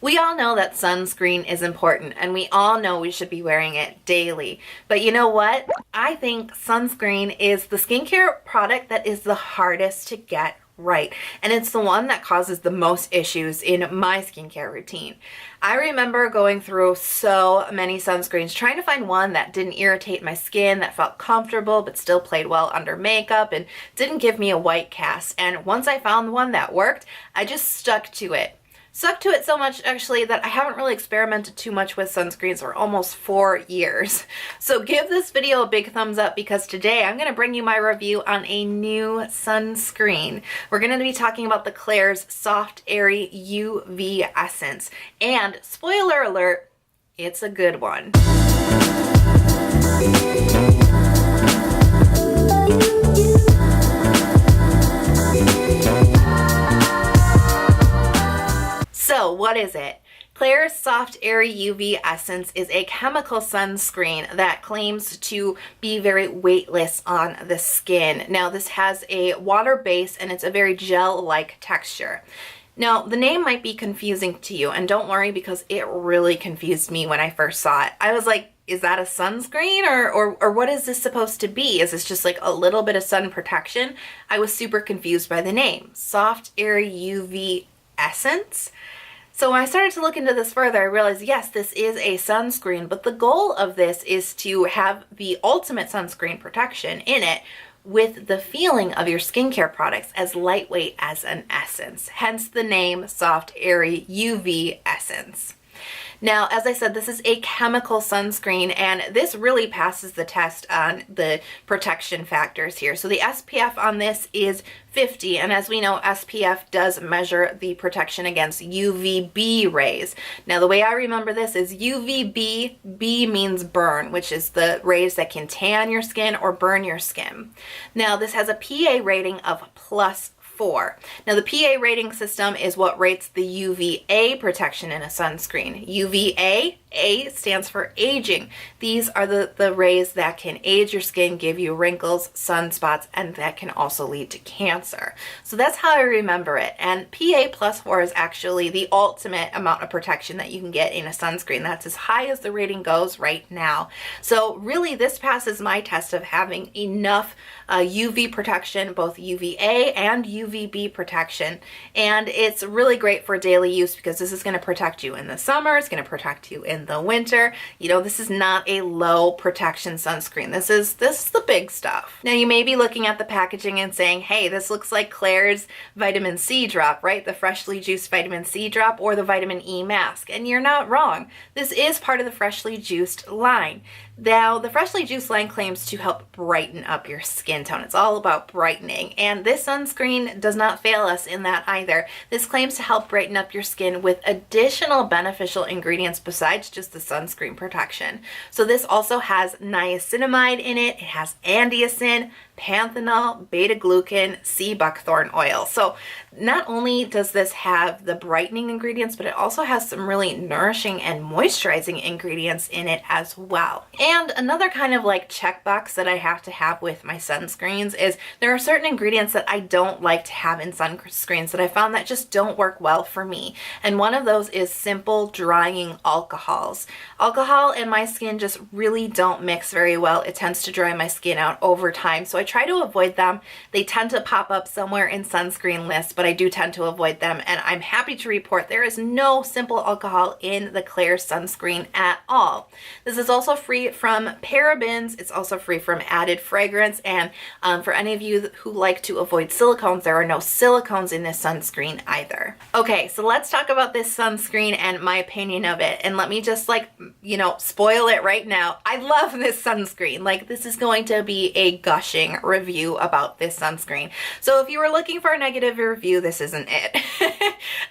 We all know that sunscreen is important and we all know we should be wearing it daily. But you know what? I think sunscreen is the skincare product that is the hardest to get right. And it's the one that causes the most issues in my skincare routine. I remember going through so many sunscreens, trying to find one that didn't irritate my skin, that felt comfortable but still played well under makeup and didn't give me a white cast. And once I found one that worked, I just stuck to it. Stuck to it so much actually that I haven't really experimented too much with sunscreens for almost 4 years. So give this video a big thumbs up because today I'm going to bring you my review on a new sunscreen. We're going to be talking about the Klairs Soft Airy UV Essence. And spoiler alert, it's a good one. So what is it? Klairs Soft Airy UV Essence is a chemical sunscreen that claims to be very weightless on the skin. Now this has a water base and it's a very gel-like texture. Now the name might be confusing to you, and don't worry because it really confused me when I first saw it. I was like, is that a sunscreen or what is this supposed to be? Is this just like a little bit of sun protection? I was super confused by the name. Soft Airy UV Essence. So when I started to look into this further, I realized, yes, this is a sunscreen, but the goal of this is to have the ultimate sunscreen protection in it with the feeling of your skincare products as lightweight as an essence. Hence the name Soft Airy UV Essence. Now, as I said, this is a chemical sunscreen, and this really passes the test on the protection factors here. So the SPF on this is 50, and as we know, SPF does measure the protection against UVB rays. Now, the way I remember this is UVB, B means burn, which is the rays that can tan your skin or burn your skin. Now, this has a PA rating of +4. Now the PA rating system is what rates the UVA protection in a sunscreen. UVA, A stands for aging. These are the rays that can age your skin, give you wrinkles, sunspots, and that can also lead to cancer. So that's how I remember it. And PA +4 is actually the ultimate amount of protection that you can get in a sunscreen. That's as high as the rating goes right now. So really this passes my test of having enough UV protection, both UVA and UVB protection. And it's really great for daily use because this is going to protect you in the summer, it's going to protect you in the winter. You know, this is not a low protection sunscreen. This is the big stuff. Now you may be looking at the packaging and saying, hey, this looks like Klairs vitamin C drop, right? The freshly juiced vitamin C drop or the vitamin E mask. And you're not wrong. This is part of the freshly juiced line. Now, the freshly juiced line claims to help brighten up your skin tone. It's all about brightening, and this sunscreen does not fail us in that either. This claims to help brighten up your skin with additional beneficial ingredients besides just the sunscreen protection. So this also has niacinamide in it, it has andesine, panthenol, beta-glucan, sea buckthorn oil. So not only does this have the brightening ingredients, but it also has some really nourishing and moisturizing ingredients in it as well. And another kind of like checkbox that I have to have with my sunscreens is there are certain ingredients that I don't like to have in sunscreens that I found that just don't work well for me. And one of those is simple drying alcohols. Alcohol and my skin just really don't mix very well. It tends to dry my skin out over time. So I try to avoid them. They tend to pop up somewhere in sunscreen lists, but I do tend to avoid them. And I'm happy to report there is no simple alcohol in the Klairs sunscreen at all. This is also free from parabens. It's also free from added fragrance. And for any of you who like to avoid silicones, there are no silicones in this sunscreen either. Okay, so let's talk about this sunscreen and my opinion of it. And let me just spoil it right now. I love this sunscreen. Like, this is going to be a gushing review about this sunscreen. So if you were looking for a negative review, this isn't it.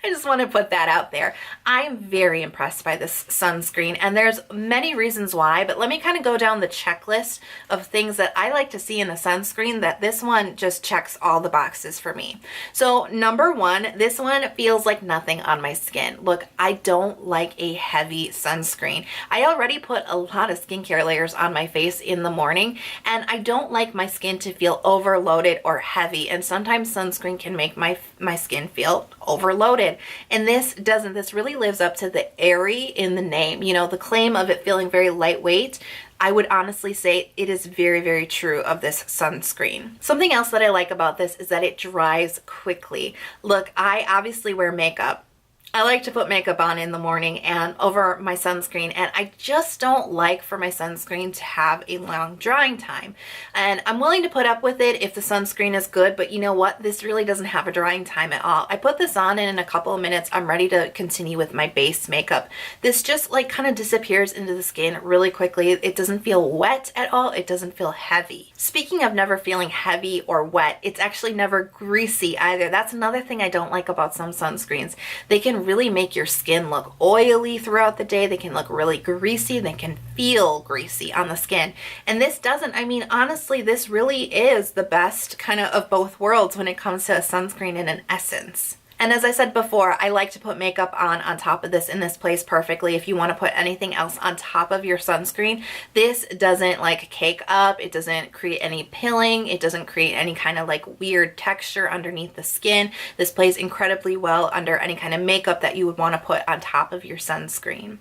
I just want to put that out there. I'm very impressed by this sunscreen, and there's many reasons why, but let me kind of go down the checklist of things that I like to see in a sunscreen that this one just checks all the boxes for me. So number one, this one feels like nothing on my skin. Look, I don't like a heavy sunscreen. I already put a lot of skincare layers on my face in the morning, and I don't like my skin to feel overloaded or heavy, and sometimes sunscreen can make my skin feel overloaded. And this doesn't. This really lives up to the Airy in the name. You know, the claim of it feeling very lightweight. I would honestly say it is very, very true of this sunscreen. Something else that I like about this is that it dries quickly. Look, I obviously wear makeup. I like to put makeup on in the morning and over my sunscreen, and I just don't like for my sunscreen to have a long drying time. And I'm willing to put up with it if the sunscreen is good, but you know what? This really doesn't have a drying time at all. I put this on and in a couple of minutes, I'm ready to continue with my base makeup. This just like kind of disappears into the skin really quickly. It doesn't feel wet at all. It doesn't feel heavy. Speaking of never feeling heavy or wet, it's actually never greasy either. That's another thing I don't like about some sunscreens. They can really make your skin look oily throughout the day. They can look really greasy. They can feel greasy on the skin. And this doesn't. I mean, honestly, this really is the best kind of both worlds when it comes to a sunscreen in an essence. And as I said before, I like to put makeup on top of this, and this plays perfectly. If you want to put anything else on top of your sunscreen, this doesn't like cake up. It doesn't create any pilling. It doesn't create any kind of like weird texture underneath the skin. This plays incredibly well under any kind of makeup that you would want to put on top of your sunscreen.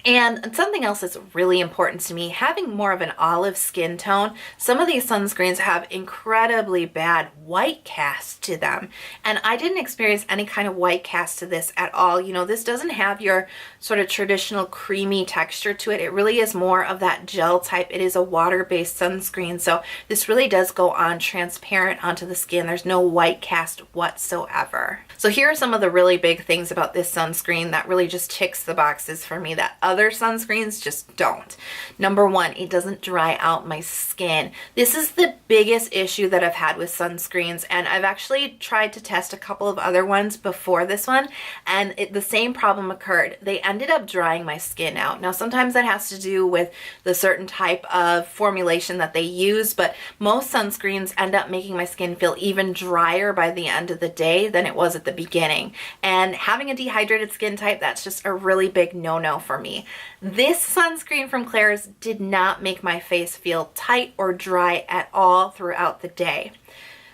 And something else that's really important to me, having more of an olive skin tone, some of these sunscreens have incredibly bad white cast to them. And I didn't experience any kind of white cast to this at all. You know, this doesn't have your sort of traditional creamy texture to it. It really is more of that gel type. It is a water-based sunscreen. So this really does go on transparent onto the skin. There's no white cast whatsoever. So here are some of the really big things about this sunscreen that really just ticks the boxes for me that other sunscreens just don't. Number one, it doesn't dry out my skin. This is the biggest issue that I've had with sunscreens, and I've actually tried to test a couple of other ones before this one, and the same problem occurred. They ended up drying my skin out. Now, sometimes that has to do with the certain type of formulation that they use, but most sunscreens end up making my skin feel even drier by the end of the day than it was at the beginning. And having a dehydrated skin type, that's just a really big no-no for me. This sunscreen from Klairs did not make my face feel tight or dry at all throughout the day.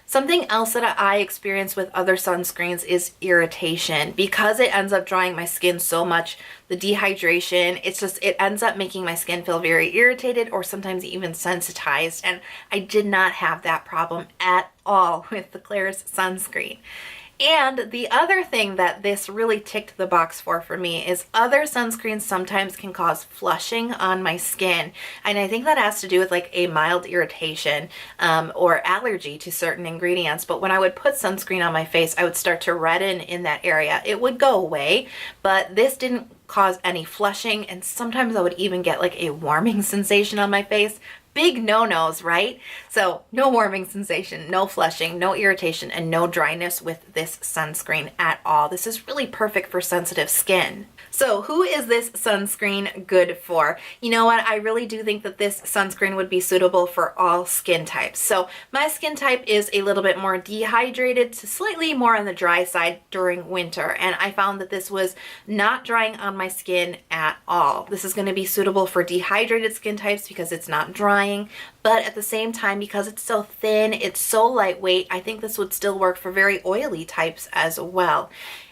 Something else that I experience with other sunscreens is irritation. Because it ends up drying my skin so much, the dehydration, it ends up making my skin feel very irritated or sometimes even sensitized. And I did not have that problem at all with the Klairs sunscreen. And the other thing that this really ticked the box for me is other sunscreens sometimes can cause flushing on my skin. And I think that has to do with like a mild irritation or allergy to certain ingredients. But when I would put sunscreen on my face, I would start to redden in that area. It would go away, but this didn't cause any flushing. And sometimes I would even get like a warming sensation on my face. Big no-nos, right? So no warming sensation, no flushing, no irritation, and no dryness with this sunscreen at all. This is really perfect for sensitive skin. So who is this sunscreen good for? You know what? I really do think that this sunscreen would be suitable for all skin types. So my skin type is a little bit more dehydrated to slightly more on the dry side during winter. And I found that this was not drying on my skin at all. This is going to be suitable for dehydrated skin types because it's not drying. But at the same time, because it's so thin, it's so lightweight, I think this would still work for very oily types as well.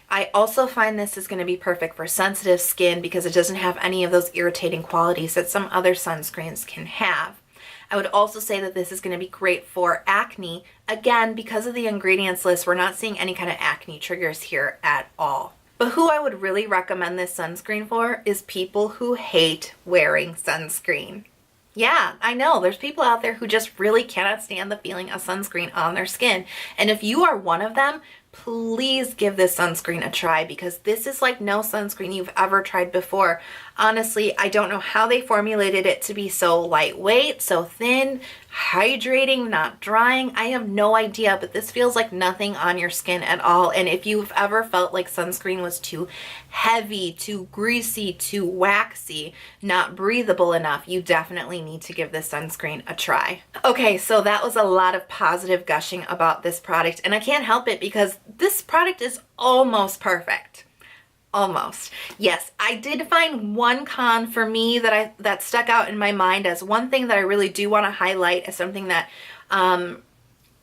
I also find this is going to be perfect for sensitive skin because it doesn't have any of those irritating qualities that some other sunscreens can have. I would also say that this is going to be great for acne. Again, because of the ingredients list, we're not seeing any kind of acne triggers here at all. But who I would really recommend this sunscreen for is people who hate wearing sunscreen. Yeah, I know there's people out there who just really cannot stand the feeling of sunscreen on their skin. And if you are one of them, please give this sunscreen a try because this is like no sunscreen you've ever tried before. Honestly, I don't know how they formulated it to be so lightweight, so thin, hydrating, not drying. I have no idea, but this feels like nothing on your skin at all. And if you've ever felt like sunscreen was too heavy, too greasy, too waxy, not breathable enough, you definitely need to give this sunscreen a try. Okay, so that was a lot of positive gushing about this product, and I can't help it because this product is almost perfect. Almost. Yes, I did find one con for me that stuck out in my mind as one thing that I really do want to highlight as something that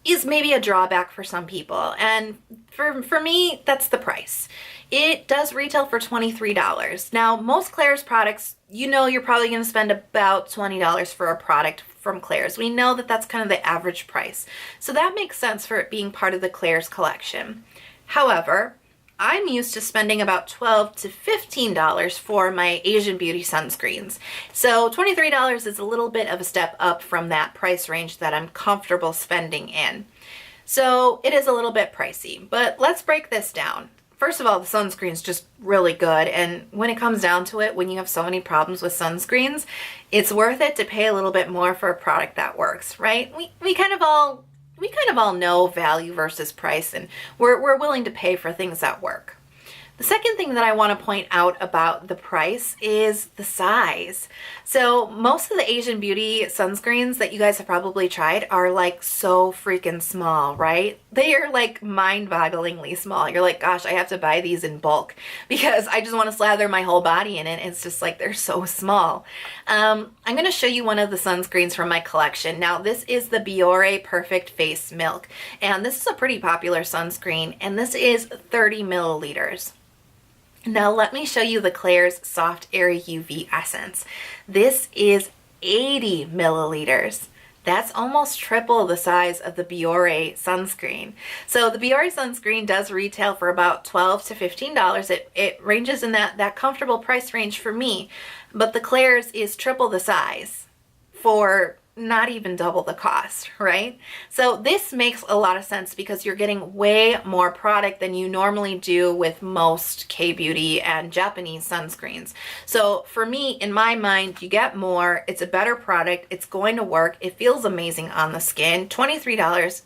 is maybe a drawback for some people. And for me, that's the price. It does retail for $23. Now, most Klairs products, you know, you're probably going to spend about $20 for a product from Klairs. We know that that's kind of the average price. So that makes sense for it being part of the Klairs collection. However, I'm used to spending about $12 to $15 for my Asian beauty sunscreens. So $23 is a little bit of a step up from that price range that I'm comfortable spending in. So it is a little bit pricey, but let's break this down. First of all, the sunscreen's just really good, and when it comes down to it, when you have so many problems with sunscreens, it's worth it to pay a little bit more for a product that works, right? We kind of all know value versus price, and we're willing to pay for things that work. The second thing that I want to point out about the price is the size. So most of the Asian beauty sunscreens that you guys have probably tried are like so freaking small, right? They are like mind-bogglingly small. You're like, gosh, I have to buy these in bulk because I just want to slather my whole body in it. It's just like they're so small. I'm going to show you one of the sunscreens from my collection. Now, this is the Biore Perfect Face Milk, and this is a pretty popular sunscreen, and this is 30 milliliters. Now let me show you the Klairs Soft Airy UV Essence. This is 80 milliliters. That's almost triple the size of the Biore sunscreen. So the Biore sunscreen does retail for about $12 to $15. It ranges in that comfortable price range for me, but the Klairs is triple the size for not even double the cost, right? So this makes a lot of sense because you're getting way more product than you normally do with most K-beauty and Japanese sunscreens. So for me, in my mind, you get more, it's a better product, it's going to work, it feels amazing on the skin. $23,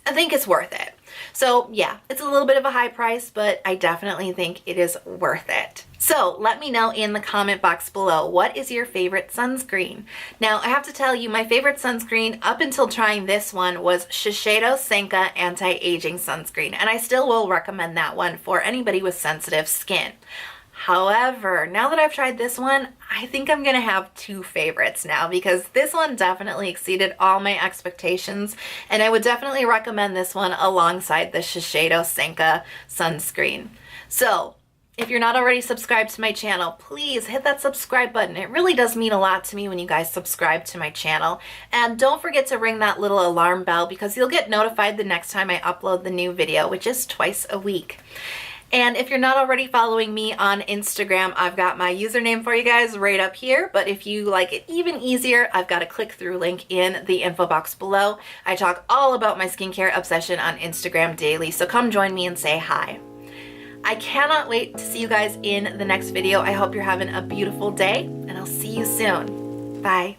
I think it's worth it. So yeah, it's a little bit of a high price, but I definitely think it is worth it. So let me know in the comment box below, what is your favorite sunscreen? Now, I have to tell you, my favorite sunscreen up until trying this one was Shiseido Senka Anti-Aging Sunscreen, and I still will recommend that one for anybody with sensitive skin. However, now that I've tried this one, I think I'm gonna have two favorites now because this one definitely exceeded all my expectations, and I would definitely recommend this one alongside the Shiseido Senka sunscreen. So, if you're not already subscribed to my channel, please hit that subscribe button. It really does mean a lot to me when you guys subscribe to my channel. And don't forget to ring that little alarm bell because you'll get notified the next time I upload the new video, which is twice a week. And if you're not already following me on Instagram, I've got my username for you guys right up here. But if you like it even easier, I've got a click-through link in the info box below. I talk all about my skincare obsession on Instagram daily, so come join me and say hi. I cannot wait to see you guys in the next video. I hope you're having a beautiful day, and I'll see you soon. Bye.